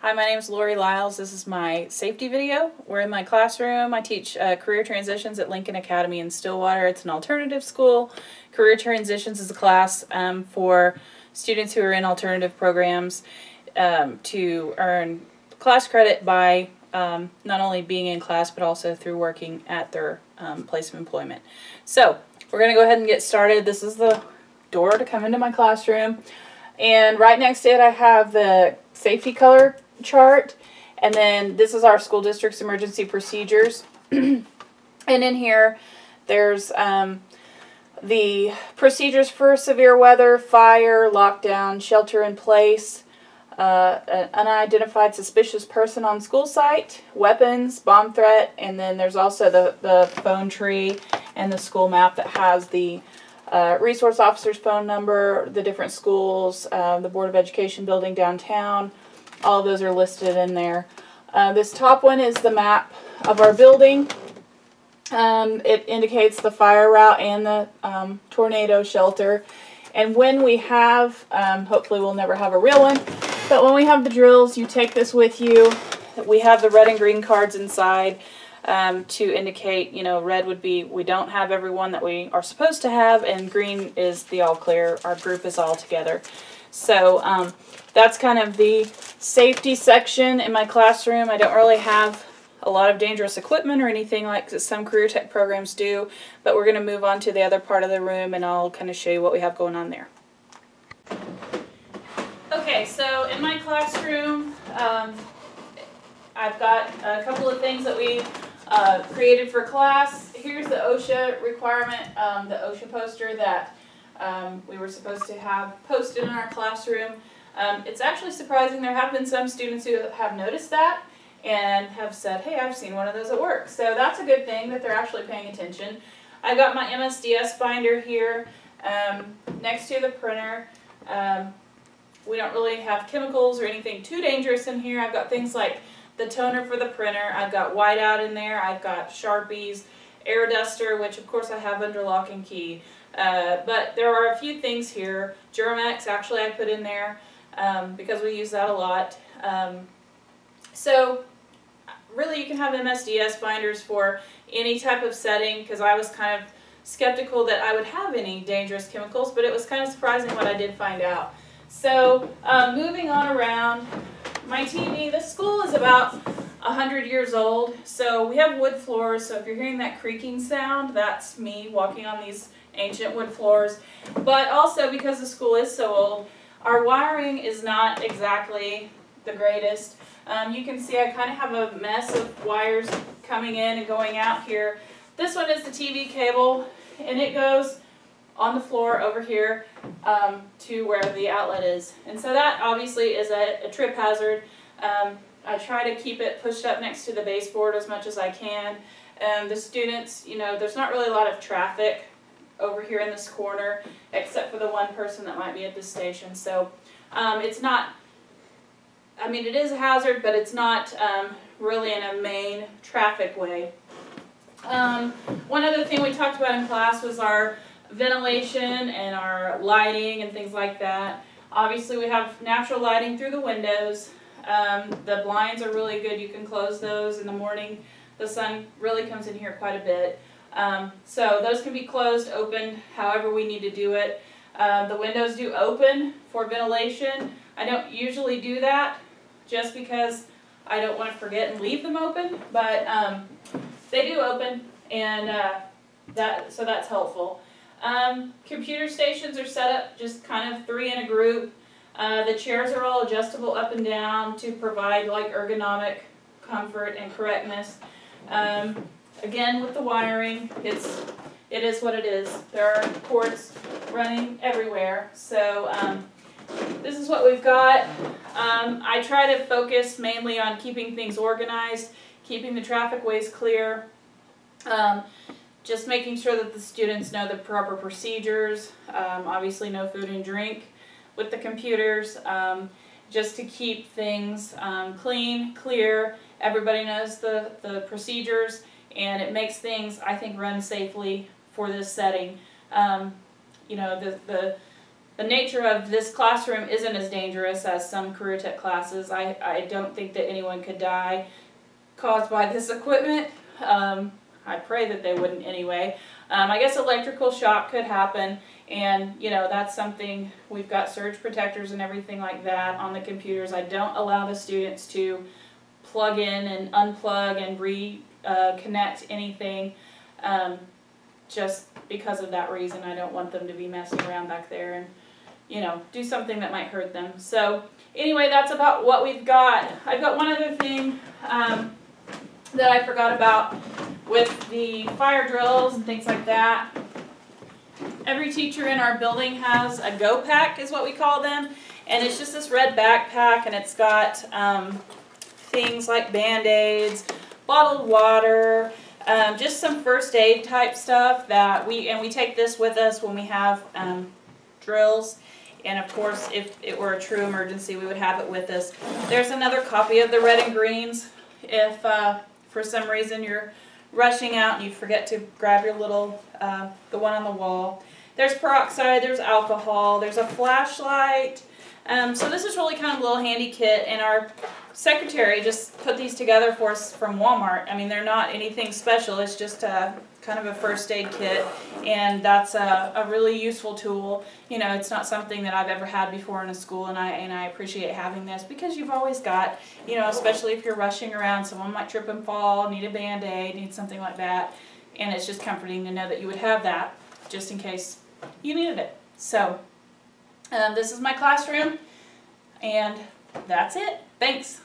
Hi, my name is Liles. This is my safety video. We're in my classroom. I teach career transitions at Lincoln Academy in Stillwater. It's an alternative school. Career transitions is a class for students who are in alternative programs to earn class credit by not only being in class but also through working at their place of employment. So we're going to go ahead and get started. This is the door to come into my classroom, and right next to it I have the safety color chart, and then this is our school district's emergency procedures. And in here there's the procedures for severe weather, fire, lockdown, shelter in place, an unidentified suspicious person on school site, weapons, bomb threat, and then there's also the phone tree and the school map that has the resource officer's phone number, the different schools, the Board of Education building downtown. All of those are listed in there. This top one is the map of our building. It indicates the fire route and the tornado shelter. And when we have, hopefully we'll never have a real one, but when we have the drills, you take this with you. We have the red and green cards inside to indicate, you know, red would be we don't have everyone that we are supposed to have, and green is the all clear. Our group is all together. So that's kind of the safety section in my classroom. I don't really have a lot of dangerous equipment or anything like some career tech programs do, but we're going to move on to the other part of the room and I'll kind of show you what we have going on there. Okay, so in my classroom I've got a couple of things that we created for class. Here's the OSHA requirement, the OSHA poster that we were supposed to have posted in our classroom. It's actually surprising. There have been some students who have noticed that and have said, hey, I've seen one of those at work. So that's a good thing that they're actually paying attention. I've got my MSDS binder here next to the printer. We don't really have chemicals or anything too dangerous in here. I've got things like the toner for the printer. I've got whiteout in there. I've got Sharpies, air duster, which of course I have under lock and key. But there are a few things here. Germex, actually, I put in there because we use that a lot. So really you can have MSDS binders for any type of setting, because I was kind of skeptical that I would have any dangerous chemicals, but it was kind of surprising what I did find out. So moving on around, my TV, this school is about 100 years old, so we have wood floors, so if you're hearing that creaking sound, that's me walking on these ancient wood floors. But also, because the school is so old, our wiring is not exactly the greatest. You can see I kind of have a mess of wires coming in and going out here. This one is the TV cable, and it goes on the floor over here to where the outlet is. And so that obviously is a trip hazard. I try to keep it pushed up next to the baseboard as much as I can. The students, you know, there's not really a lot of traffic over here in this corner except for the one person that might be at this station. So it's not, I mean, it is a hazard, but it's not really in a main traffic way. One other thing we talked about in class was our ventilation and our lighting and things like that. Obviously we have natural lighting through the windows. The blinds are really good. You can close those in the morning. The sun really comes in here quite a bit. So those can be closed, opened, however we need to do it. The windows do open for ventilation. I don't usually do that just because I don't want to forget and leave them open, but they do open, and so that's helpful. Computer stations are set up just kind of 3 in a group. The chairs are all adjustable up and down to provide like ergonomic comfort and correctness. Again, with the wiring, it is what it is. There are cords running everywhere. So this is what we've got. I try to focus mainly on keeping things organized, keeping the traffic ways clear, just making sure that the students know the proper procedures, obviously no food and drink with the computers, just to keep things clean, clear. Everybody knows the procedures, and it makes things, I think, run safely for this setting. You know, the the nature of this classroom isn't as dangerous as some career tech classes. I don't think that anyone could die caused by this equipment. I pray that they wouldn't anyway. I guess electrical shock could happen, and you know, that's something, we've got surge protectors and everything like that on the computers. I don't allow the students to plug in and unplug and reconnect anything, just because of that reason. I don't want them to be messing around back there and, you know, do something that might hurt them. So anyway, that's about what we've got. I've got one other thing that I forgot about with the fire drills and things like that. Every teacher in our building has a go pack, is what we call them, and it's just this red backpack, and it's got things like Band-Aids, bottled water, just some first aid type stuff that we take this with us when we have drills. And of course, if it were a true emergency, we would have it with us. There's another copy of the red and greens if for some reason you're rushing out and you forget to grab your little, the one on the wall. There's peroxide, there's alcohol, there's a flashlight. So this is really kind of a little handy kit, and our secretary just put these together for us from Walmart. I mean, they're not anything special, it's just kind of a first aid kit, and that's a really useful tool. You know, it's not something that I've ever had before in a school, and I appreciate having this, because you've always got, you know, especially if you're rushing around, someone might trip and fall, need a Band-Aid, need something like that, and it's just comforting to know that you would have that just in case you needed it. So this is my classroom, and that's it. Thanks.